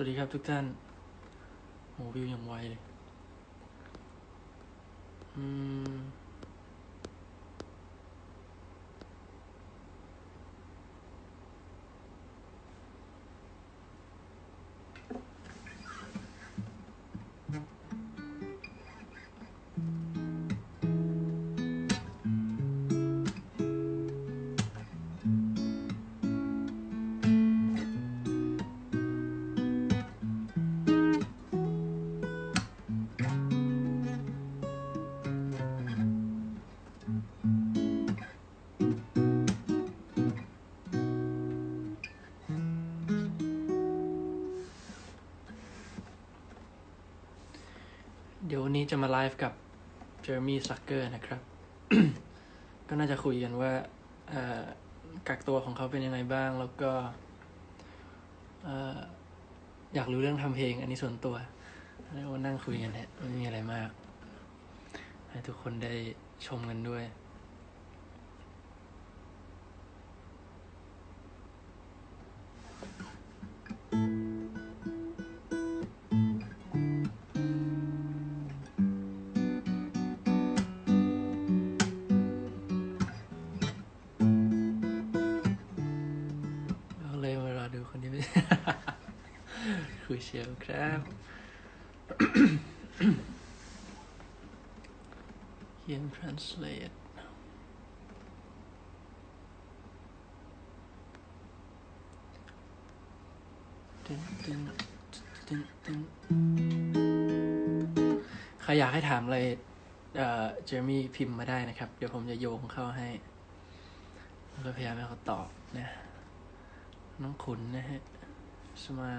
วัสดีครับทุกท่านโหวิวอย่างไวเลยเดี๋ยววันนี้จะมาไลฟ์กับเจอร์มี่ซักเกอร์นะครับ ก็น่าจะคุยกันว่ากักตัวของเขาเป็นยังไงบ้างแล้วก็อยากรู้เรื่องทำเพลงอันนี้ส่วนตัวแล้วนั่งคุยกันฮะไม่มีอะไรมากให้ทุกคนได้ชมกันด้วยเลยมารอดูคนนี้ คุยเชียวครับ Here translateใครอยากให้ถามอะไรเจอร์มี่พิมพ์มาได้นะครับเดี๋ยวผมจะโยงเข้าให้แล้วก็พยายามให้เขาตอบนะน้องขุนนะฮะสมา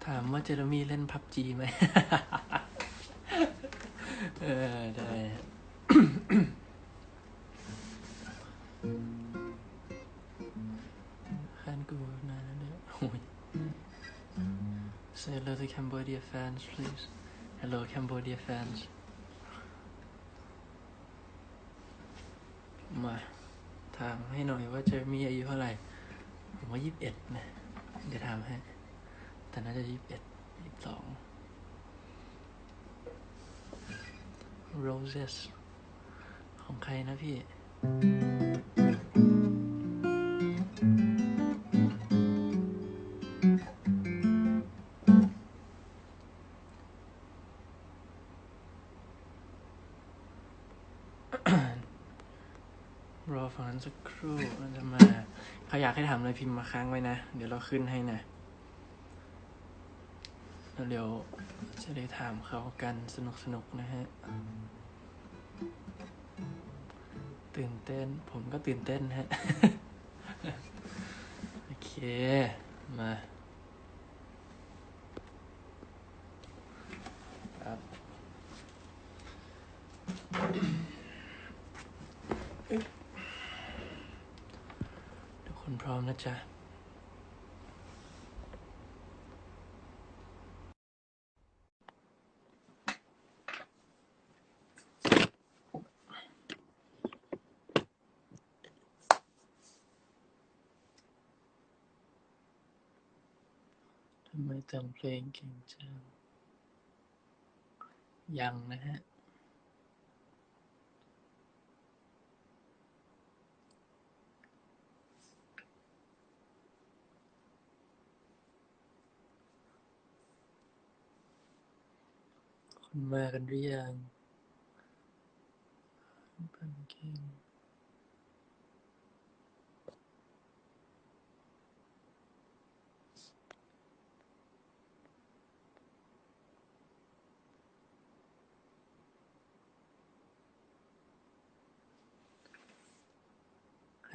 ถามว่าเจอร์มี่เล่นพับจีไหม ได้ ขันกูนานแล้วเนี่ยโอ้ย Say hello to Cambodia fans please Hello Cambodia fans มาถามให้หน่อยว่าเจอร์มี่อายุเท่าไหร่ผมว่า21นะเดี๋ยวถามให้แต่น่าจะ22 Roses ของใครนะพี่รอฟังนั้นสักครู่มันจะมาเขาอยากให้ถามอะไรพิมพ์มาค้างไว้นะเดี๋ยวเราขึ้นให้นะแล้วเดี๋ยวจะได้ถามเขากันสนุกนะฮะตื่นเต้นผมก็ตื่นเต้นฮะ โอเคมาครับทุกคนพร้อมนะจ๊ะทำไมแต่งเพลงเก่งจังยังนะฮะคนมากันหรือยังพันเก่ง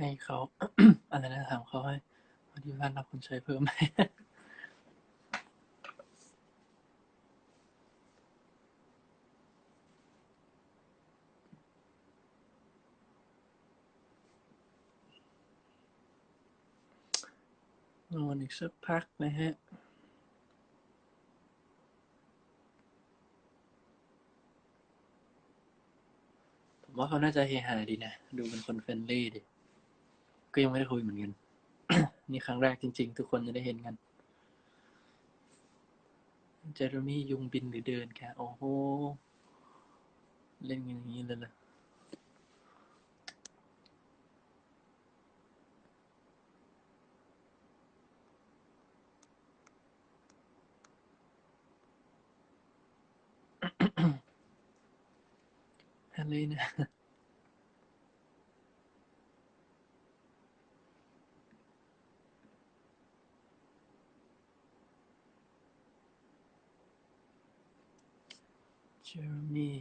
ให้เขา อะไรนะถามเขาให้วันที่บ้านรับคนใช้เพิ่มไหม นอนอีกสักพักนะฮะผมว่าเขาน่าจะเฮฮาดีนะดูเป็นคนเฟรนลี่ดีก็ยังไม่ได้คุยเหมือนกัน นี่ครั้งแรกจริงๆทุกคนจะได้เห็นกันเจอร์มี่ยุงบินหรือเดินคะโอ้โหเล่นกันอย่างนี้เลยเหรออะไรนะเจอร์มี่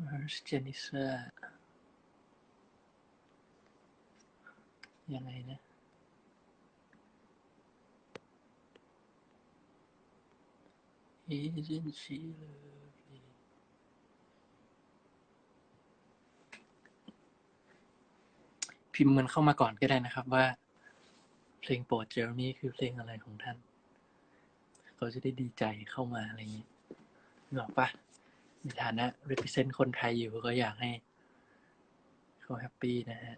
Where's Jennifer ยังไงนะ Isn't she lovely พิมพ์มันเข้ามาก่อนก็ได้นะครับว่าเพลงโปรดเจอร์มี่คือเพลงอะไรของท่านเขาจะได้ดีใจเข้ามาอะไรอย่างนี้นึกออกปะในฐานะ represent คนไทยอยู่ก็อยากให้เขาแฮปปี้นะฮะ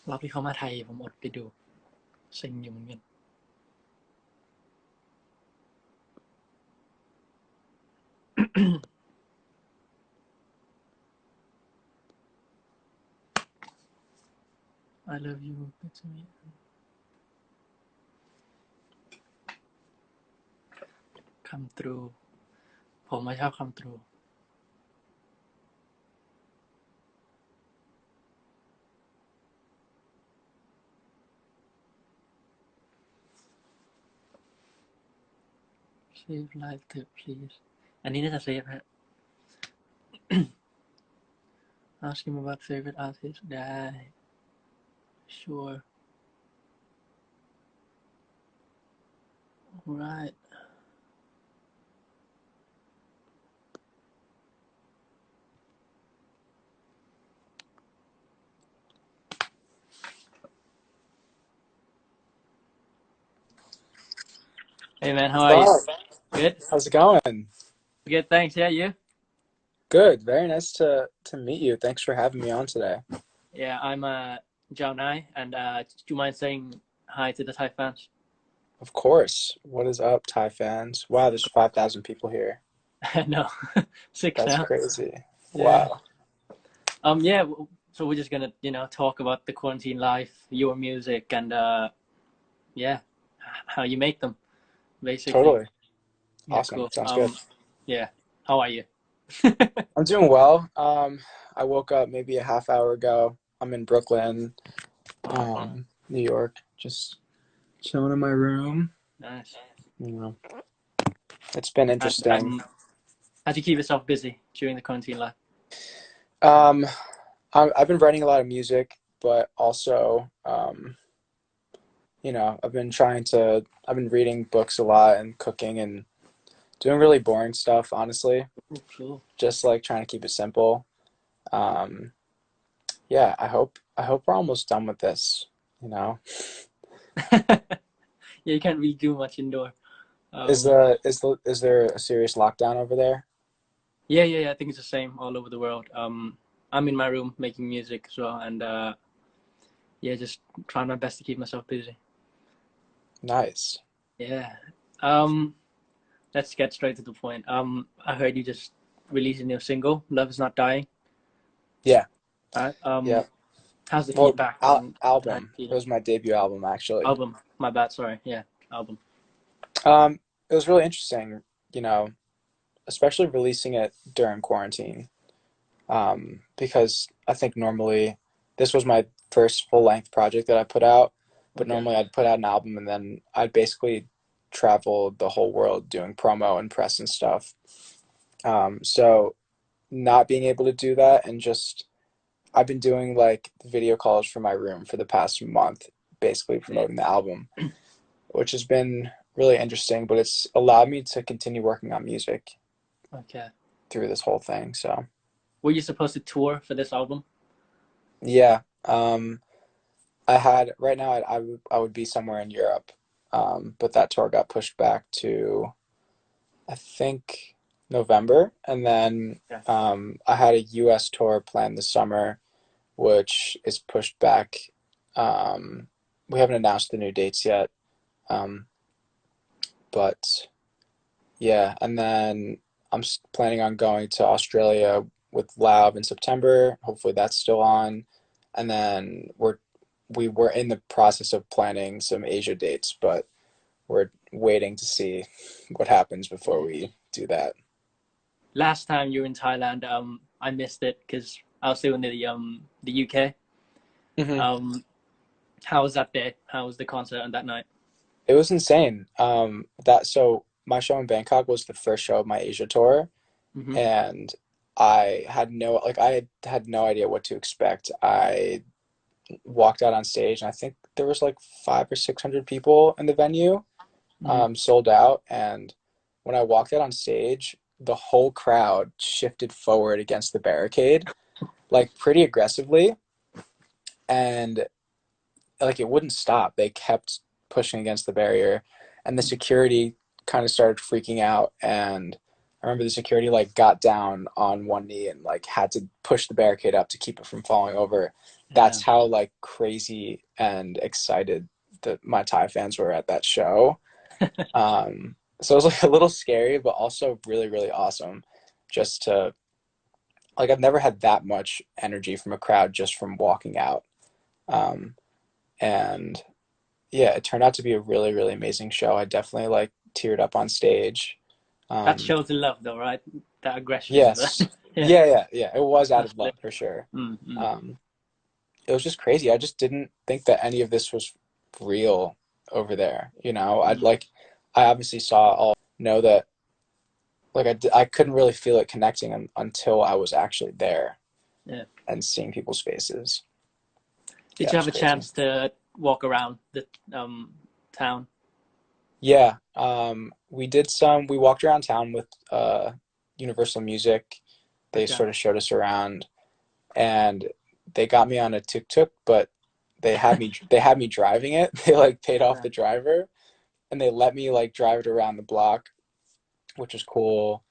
รอบที่เขามาไทยผมอดไปดูเซ็งอยู่เหมือนกัน I love you it's me come through ผมไม่ชอบ come through save life เถอะ please อันนี้น่าจะเซฟฮะ ask him about favorite artist ได้ sure right hey man how are you good How's it going? good thanks yeah you Good. Very nice to meet you. Thanks for having me on today. yeah I'm JAONAAY and do you mind saying hi to the Thai fans Of course. What is up, Thai fans? Wow, there's 5,000 people here. no 6 That's now crazy. yeah Wow. yeah so we're just gonna talk about the quarantine life your music and yeah how you make them basically Totally. yeah Awesome. cool Sounds good. yeah how are you I'm doing well. I woke up maybe a half hour ago. I'm in Brooklyn, New York, just chilling in my room. nice You know, it's been interesting. how do you keep yourself busy during the quarantine life Um, I've been writing a lot of music, but also, I've been reading books a lot and cooking and doing really boring stuff, honestly. cool Just like trying to keep it simple. Um, yeah, I hope we're almost done with this, you know. yeah you can't really do much indoor Is there a serious lockdown over there? yeah I think it's the same all over the world I'm in my room making music as well and yeah just trying my best to keep myself busy Nice. yeah let's get straight to the point I heard you just released a new single Love Is Not Dying Yeah, right yeah. how's the Well, feedback on album. It was my debut album, actually. album my bad sorry yeah album It was really interesting, you know, especially releasing it during quarantine. Because I think normally this was my first full-length project that I put out. But Okay. normally I'd put out an album and then I'd basically travel the whole world doing promo and press and stuff. So not being able to do that and just I've been doing like video calls from my room for the past month, basically Yeah. promoting the album, which has been really interesting, but it's allowed me to continue working on music Okay. through this whole thing. So Were you supposed to tour for this album? yeah, I had right now I would be somewhere in Europe, but that tour got pushed back to I think November, and then Yeah. I had a U.S. tour planned this summer, which is pushed back. We haven't announced the new dates yet, um, but yeah, and then I'm planning on going to Australia with Lav in September. Hopefully that's still on, and then we were in the process of planning some Asia dates, but we're waiting to see what happens before Yeah. we do that. Last time you were in Thailand, I missed it because I was still in the UK. Hmm. Um, how was that day? How was the concert on that night? It was insane. That so my show in Bangkok was the first show of my Asia tour, Mm-hmm. and I had no idea what to expect. I walked out on stage, and I think there was like 500 or 600 people in the venue, Mm-hmm. sold out. And when I walked out on stage, the whole crowd shifted forward against the barricade, like pretty aggressively, and like it wouldn't stop. They kept pushing against the barrier, and the security kind of started freaking out. And I remember the security like got down on one knee and like had to push the barricade up to keep it from falling over. Yeah. That's how like crazy and excited that my Thai fans were at that show. So it was like a little scary, but also really, really awesome. Just to like I've never had that much energy from a crowd just from walking out. Um, and yeah, it turned out to be a really, really amazing show. I definitely like teared up on stage. That Um, shows the love, though, right? That aggression. yes. Yeah. Yeah. It was out of That's love lit. for sure. Mm-hmm. Um, it was just crazy. I just didn't think that any of this was real over there. You know, I obviously saw all know that like I couldn't really feel it connecting until I was actually there Yeah. and seeing people's faces. Did Yeah, you it have was a crazy. chance to walk around the town? Yeah, we walked around town with Universal Music. They Okay. sort of showed us around and they got me on a tuk-tuk, but they had me driving it. They like paid off Yeah. the driver and they let me like drive it around the block, which was cool.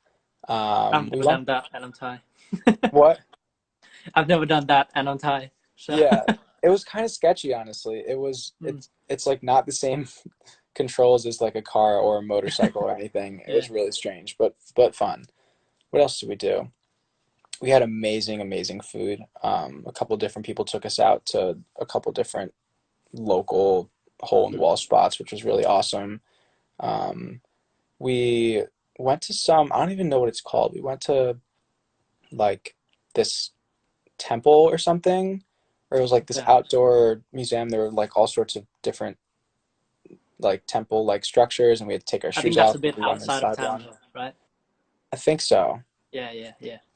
I've We never went done that, and I'm Thai. what? I've never done that, and I'm Thai. So. Yeah, it was kind of sketchy, honestly. Mm, It's like not the same controls as like a car or a motorcycle or anything. It yeah. was really strange, but fun. What else did we do? We had amazing, amazing food. A couple different people took us out to a couple different local hole in the wall spots, which was really awesome. Um, we went to I don't even know what it's called. We went to like this temple or something, or it was like this Okay. outdoor museum. There were like all sorts of different like temple like structures, and we had to take our I think shoes that's off a and bit we went outside of inside town, one. though, right? I think so. Yeah.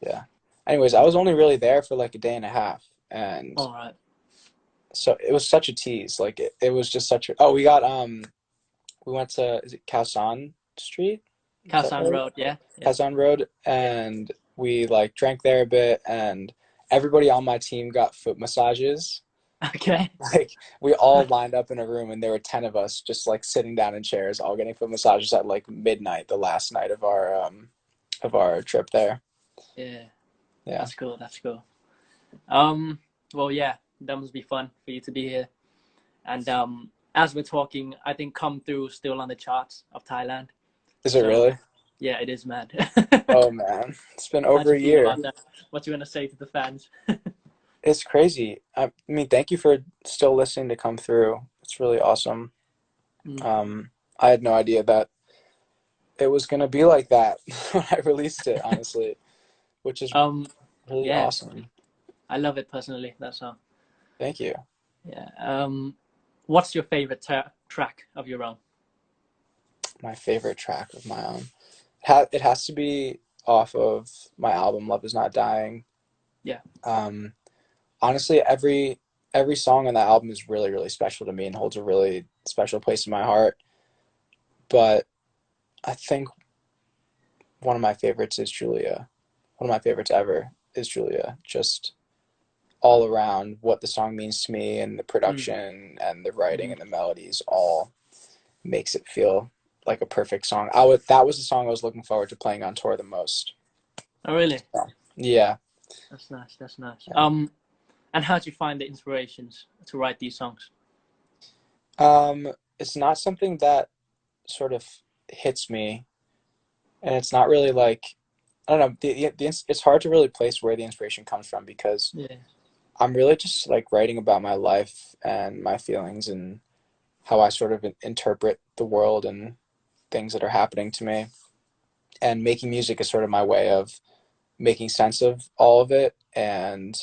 Yeah. Anyways, I was only really there for like a day and a half, and All right. so it was such a tease. Like it was just such a. Oh, we went to is it Khaosan Street? Is that Khaosan right? Road. Yeah. Khaosan Road, and we like drank there a bit, and everybody on my team got foot massages. Okay. Like we all lined up in a room, and there were 10 of us just like sitting down in chairs, all getting foot massages at like midnight, the last night of our trip there. Yeah. Yeah. That's cool. That's cool. Um. Well, yeah. That must be fun for you to be here. And as we're talking, I think "Come Through" still on the charts of Thailand. Is it So really? yeah, it is mad. Oh man, it's been How do over you a feel year. about that? What you want to say to the fans? It's crazy. I mean, thank you for still listening to come through. It's really awesome. Mm. Um, I had no idea that it was gonna be like that when I released it, honestly, which is Um. really Yeah, awesome. I love it personally. That's all. Thank you. Yeah. What's your favorite track of your own? My favorite track of my own. It has to be off of my album Love Is Not Dying. Yeah. Um, honestly, every song on that album is really, really special to me and holds a really special place in my heart. But I think one of my favorites is Julia. One of my favorites ever is Julia. Just all around what the song means to me, and the Mm. production and the writing Mm-hmm. and the melodies all makes it feel like a perfect song. That was the song I was looking forward to playing on tour the most. Oh, really? So, yeah. That's nice. That's nice. Yeah. And how do you find the inspirations to write these songs? It's not something that sort of hits me, and it's not really like, I don't know. It's hard to really place where the inspiration comes from because Yeah. I'm really just like writing about my life and my feelings and how I sort of interpret the world and things that are happening to me. And making music is sort of my way of making sense of all of it, and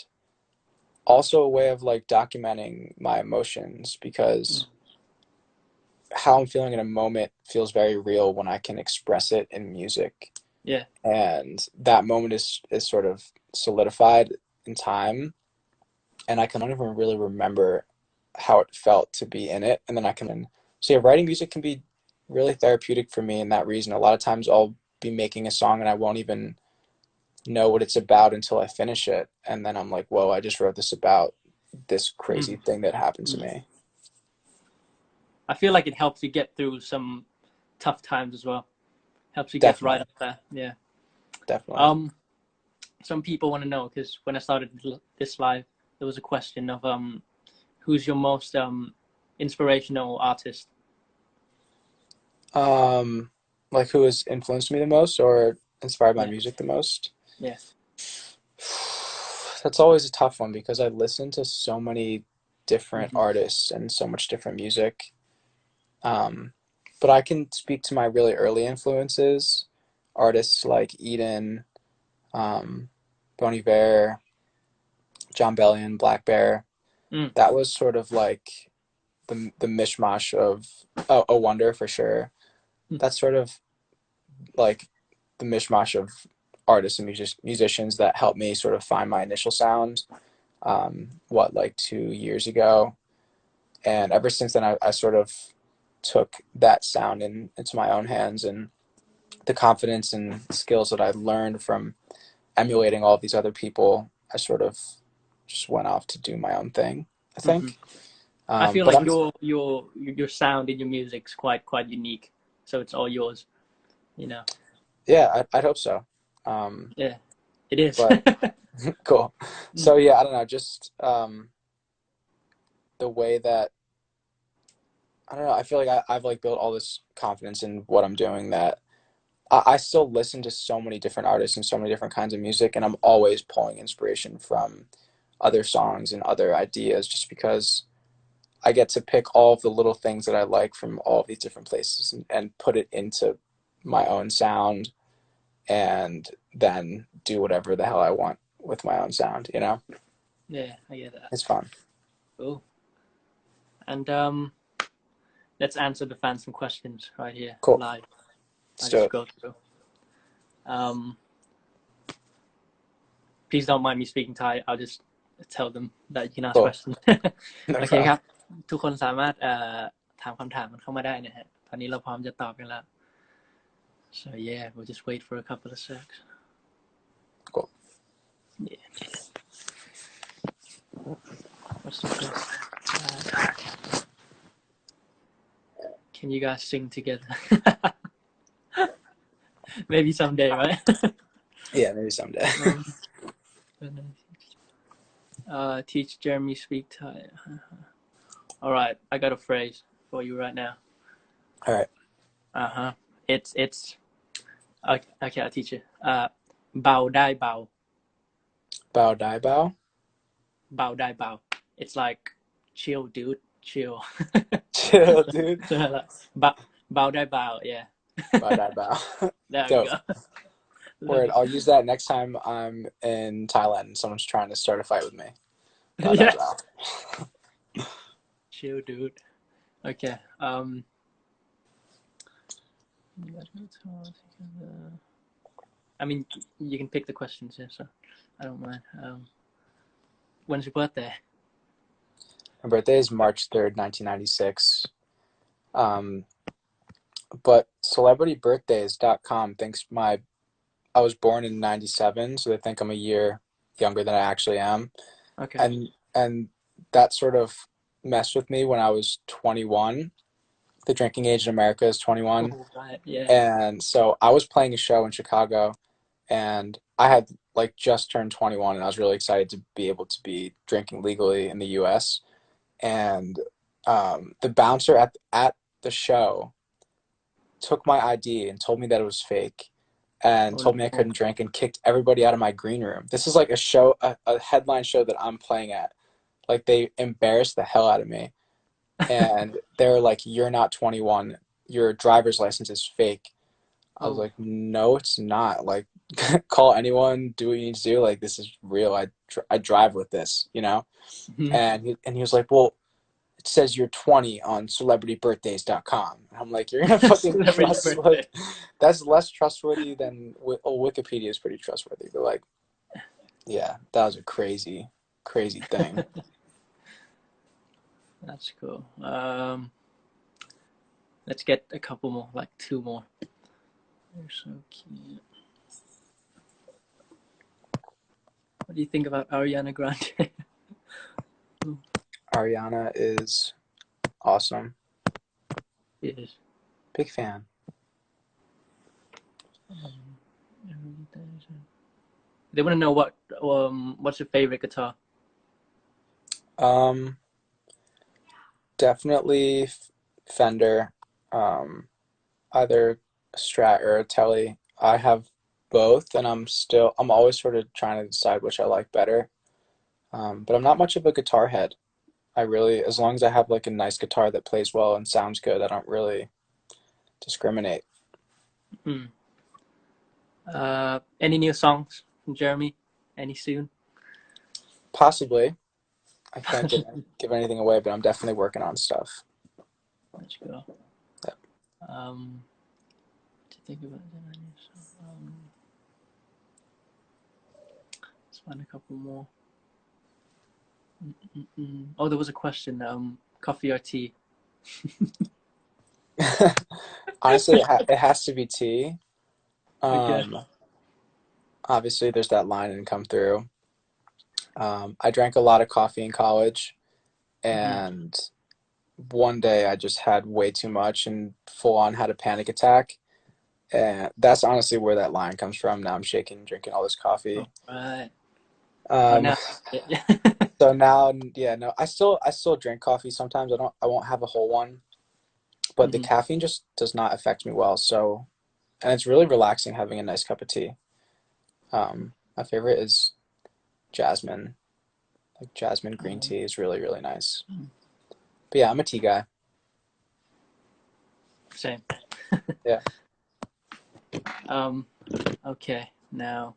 also a way of like documenting my emotions, Mm. because how I'm feeling in a moment feels very real when I can express it in music. Yeah. And that moment is sort of solidified in time, and I can not even really remember how it felt to be in it. And then I can, so yeah, writing music can be really therapeutic for me in that reason. A lot of times I'll be making a song and I won't even know what it's about until I finish it. And then I'm like, whoa, I just wrote this about this crazy Mm. thing that happened to Mm. me. I feel like it helps you get through some tough times as well. Helps you get right Definitely. up there. Yeah. Definitely. Um, some people want to know because when I started this live, there was a question of who's your most inspirational artist? Like who has influenced me the most or inspired my Yeah. music the most? Yeah. That's always a tough one because I listen to so many different Mm-hmm. artists and so much different music. Um, but I can speak to my really early influences, artists like Eden, um, Bon Iver, John Bellion, Black Bear. Mm. That was sort of like the mishmash of a Wonder for sure. Mm. That's sort of like the mishmash of artists and musicians that helped me sort of find my initial sound. Like 2 years ago, and ever since then, I sort of took that sound into my own hands, and the confidence and skills that I learned from emulating all of these other people, I sort of just went off to do my own thing, I Mm-hmm. think. I feel But like I'm your sound in your music's quite unique, so it's all yours. You know. Yeah, I'd hope so. Yeah, it is. But cool. Mm. So yeah, I don't know, just the way that, I don't know, I feel like I've like built all this confidence in what I'm doing that I still listen to so many different artists and so many different kinds of music, and I'm always pulling inspiration from other songs and other ideas just because I get to pick all of the little things that I like from all of these different places and put it into my own sound, and then do whatever the hell I want with my own sound, you know? Yeah, I get that. It's fun. Cool. And let's answer the fans some questions right here Cool. live. Let's I'll do just it. go through. Um, please don't mind me speaking Thai. I'll just tell them that you can ask Cool. questions. No โอเคค problem. รับทุกคนสามารถถามคำถามมันเข้ามาได้นะฮะตอนนี้เราพร้อมจะตอบกันแล้ว so yeah we'll just wait for a couple of seconds. Cool. Yeah. What's the first? Can you guys sing together? Maybe someday, right? Yeah, maybe someday. Teach Jeremy speak Thai. All right, I got a phrase for you right now. All right. It's okay. I'll teach you. เบาได้เบา Bow die bow. เบาได้เบา It's like chill, dude, chill. Chill, dude. เบาได้เบา yeah. Bow die bow. There we Dope. go. Word. I'll use that next time I'm in Thailand and someone's trying to start a fight with me. Bow die Yeah. bow. chill, dude. Okay. I mean, you can pick the questions here, so I don't mind. When's your birthday? My birthday is March 3rd, 1996. Um, but celebritybirthdays.com thinks I was born in 97, so they think I'm a year younger than I actually am. Okay. And that sort of messed with me when I was 21. The drinking age in America is 21. Oh, right. Yeah. And so I was playing a show in Chicago, and I had like just turned 21, and I was really excited to be able to be drinking legally in the US. And the bouncer at the show took my ID and told me that it was fake, and Oh, told me I no. couldn't drink, and kicked everybody out of my green room. This is like a show, a headline show that I'm playing at. Like, they embarrassed the hell out of me, and they were like, "You're not 21. Your driver's license is fake." I was Oh. like, "No, it's not. Like, call anyone, do what you need to do. Like, this is real. I drive with this, you know." Mhm. And he was like, "Well, it says you're 20 on celebritybirthdays.com." And I'm like, "You're gonna fucking Celebrity mess birthday. with." That's less trustworthy than Wikipedia is pretty trustworthy. But like, yeah, that was a crazy, crazy thing. That's cool. Let's get a couple more, like two more. They're so cute. What do you think about Ariana Grande? Ariana is awesome. Yes. Big fan. They want to know what's your favorite guitar? Um, Definitely Fender. Either Strat or a Tele. I have both, and I'm always sort of trying to decide which I like better. But I'm not much of a guitar head. As long as I have like a nice guitar that plays well and sounds good, I don't really discriminate. Hmm. Any new songs from Jeremy? Any soon? Possibly. I can't give anything away, but I'm definitely working on stuff. Let's go. Yeah. To think about that. Let's find a couple more. Oh, there was a question. Coffee or tea? Honestly, it has to be tea. Okay. Obviously, there's that line and come through. I drank a lot of coffee in college, Mhm. and one day I just had way too much and full on had a panic attack. And that's honestly where that line comes from. Now I'm shaking, drinking all this All coffee. right. Oh, Um, now. so now, yeah, no, I still drink coffee sometimes. I won't have a whole one, but the Mhm. caffeine just does not affect me well. So, and it's really relaxing having a nice cup of tea. My favorite is jasmine. Like jasmine green tea is really, really nice. But yeah, I'm a tea guy. Same. Yeah. Um. Okay. Now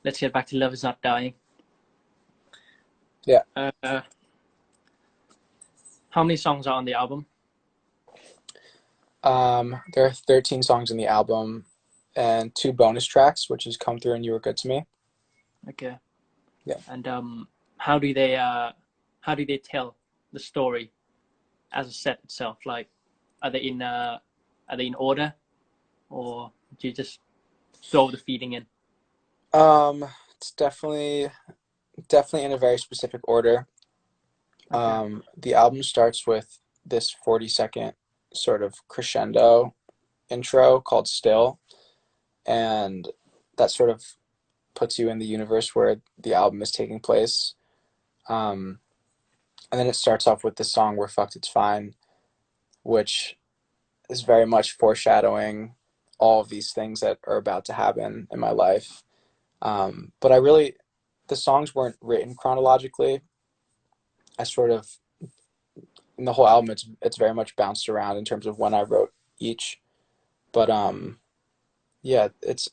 let's get back to "Love Is Not Dying." Yeah. How many songs are on the album? There are 13 songs in the album and two bonus tracks, which is Come Through and You Were Good to Me. Okay. Yeah. And how do they how do they tell the story as a set itself? Like, are they in order, or do you just throw the feeding in? It's definitely in a very specific order. Okay. The album starts with this 40-second sort of crescendo intro called Still, and that sort of puts you in the universe where the album is taking place. Um, and then it starts off with the song We're Fucked, It's Fine, which is very much foreshadowing all of these things that are about to happen in my life. But the songs weren't written chronologically. I sort of, in the whole album, it's very much bounced around in terms of when I wrote each. But yeah, it's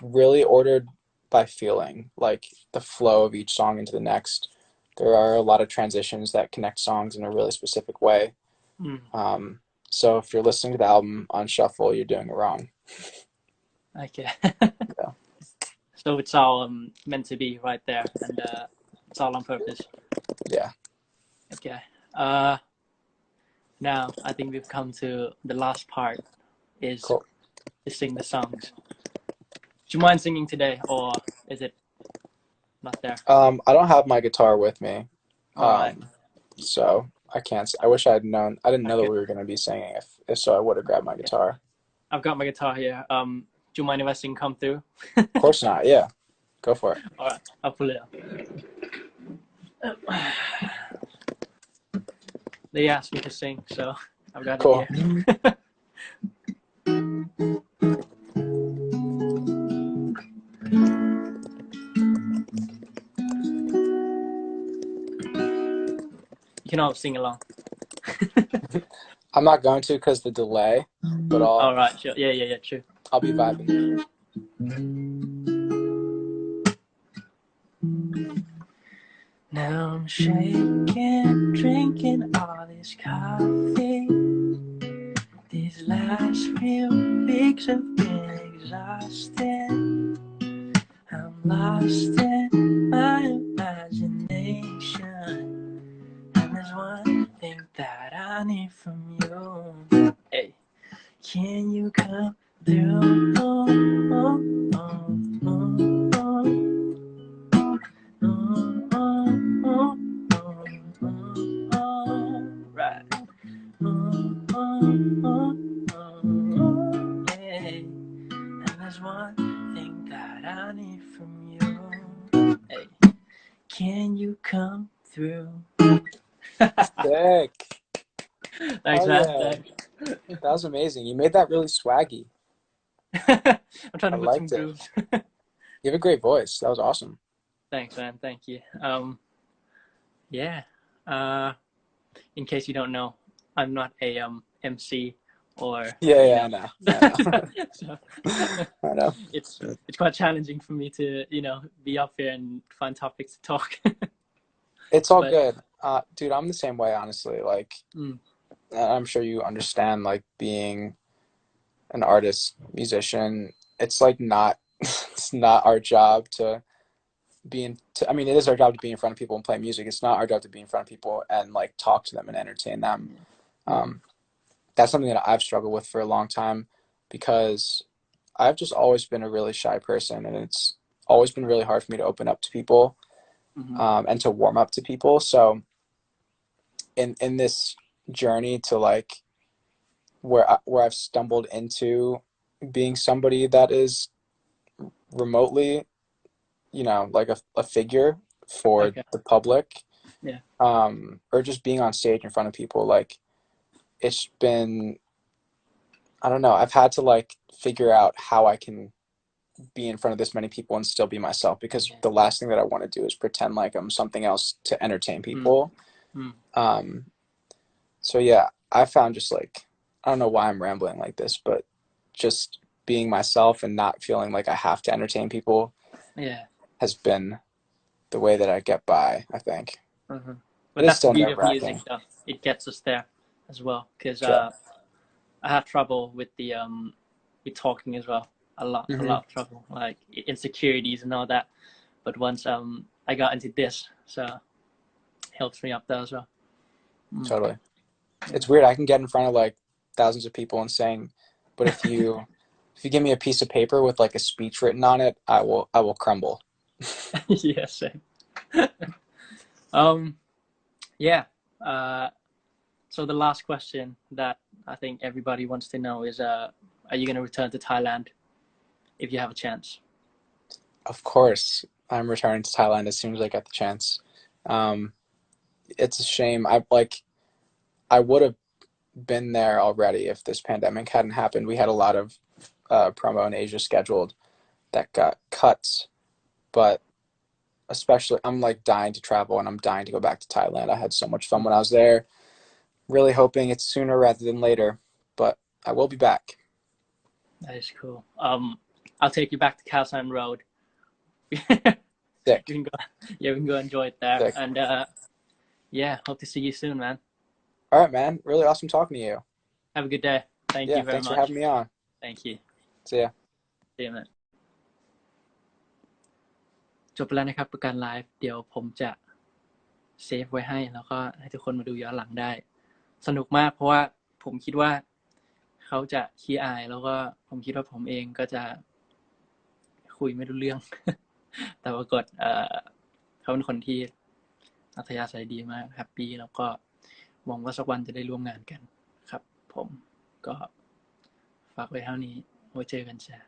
really ordered by feeling, like the flow of each song into the next, There are a lot of transitions that connect songs in a really specific way. Mm. So if you're listening to the album on shuffle, you're doing it wrong. Okay. Yeah. So it's all meant to be right there, and it's all on purpose. Yeah. Okay. Now I think we've come to the last part, is Cool. to sing the songs. Do you mind singing today, or is it not there? I don't have my guitar with me. All right. So I can't. I wish I had known. I didn't know that Okay. we were going to be singing. If so, I would have grabbed my Yeah. guitar. I've got my guitar here. Do you mind if I sing "Come Through"? Of course not. Yeah, go for it. All right, I'll pull it up. They asked me to sing, so I've got Cool. it here. You can all sing along. I'm not going to because the delay, but All right, sure. Yeah, true. I'll be vibing. Now I'm shaking, drinking all this coffee. These last few weeks have been exhausting. I'm lost in my imagination, and there's one thing that I need from you. Hey, can you come through? Oh, oh, oh, oh, oh. Oh, oh, oh, oh, oh, oh. Right. Oh, oh, oh, oh, oh, yeah. And there's one thing that I need from you. Hey, can you come through? Sick. Thanks, Hell man. yeah. Thanks. That was amazing. You made that really swaggy. I'm trying I to put some liked it. grooves. You have a great voice. That was awesome. Thanks, man. Thank you. Yeah. In case you don't know, I'm not a MC or Yeah, I know. so I know. it's quite challenging for me to be up here and find topics to talk. It's all But good. Dude, I'm the same way, honestly. Like, mm, I'm sure you understand, like, being an artist, musician, it's like not, it's not our job to I mean, it is our job to be in front of people and play music. It's not our job to be in front of people and, like, talk to them and entertain them. mm, That's something that I've struggled with for a long time because I've just always been a really shy person, and it's always been really hard for me to open up to people, mm-hmm. and to warm up to people. So in this journey to, like, where I've stumbled into being somebody that is remotely, like a figure for Okay. the public, Yeah. or just being on stage in front of people, like, it's been, I don't know, I've had to, like, figure out how I can be in front of this many people and still be myself, because Yeah. the last thing that I want to do is pretend like I'm something else to entertain Mm, people. mm, Um, so yeah, I found just, like, I don't know why I'm rambling like this, but just being myself and not feeling like I have to entertain people yeah. has been the way that I get by, I think. Mm-hmm. It But is that's the still beauty nerve of music, wracking. though. It gets us there as well. Because Sure. I had trouble with the with talking as well. A lot Hmm. of trouble, like insecurities and all that. But once I got into this, so it helps me up there as well. Mm. Totally. Yeah. It's weird. I can get in front of, like, thousands of people and sing, but if you give me a piece of paper with, like, a speech written on it, I will crumble. Yeah, same. um, yeah. Uh, so the last question that I think everybody wants to know is, are you going to return to Thailand if you have a chance? Of course, I'm returning to Thailand as soon as I get the chance. Um, it's a shame. I would have been there already if this pandemic hadn't happened. We had a lot of promo in Asia scheduled that got cut, but especially I'm, like, dying to travel, and I'm dying to go back to Thailand. I had so much fun when I was there. Really hoping it's sooner rather than later, but I will be back. That is cool. I'll take you back to Khao San Road. Sick. You can go enjoy it there. Sick. And yeah, hope to see you soon, man. All right, man. Really awesome talking to you. Have a good day. Thank Yeah, you very thanks much. for having me on. Thank you. See ya. See you, man. จบไปแล้วนะครับกับการไลฟ์เดี๋ยวผมจะเซฟไว้ให้แล้วก็ให้ทุกคนมาดูย้อนหลังได้สนุกมากเพราะว่าผมคิดว่าเขาจะขี้อายแล้วก็ผมคิดว่าผมเองก็จะคุยไม่รู้เรื่อง แต่ปรากฏเขาเป็นคนที่อัธยาศัยดีมากแฮปปี้แล้วก็หวังว่าสักวันจะได้ร่วมงานกันครับผมก็ฝากไว้เท่านี้ไว้เจอกันจ้ะ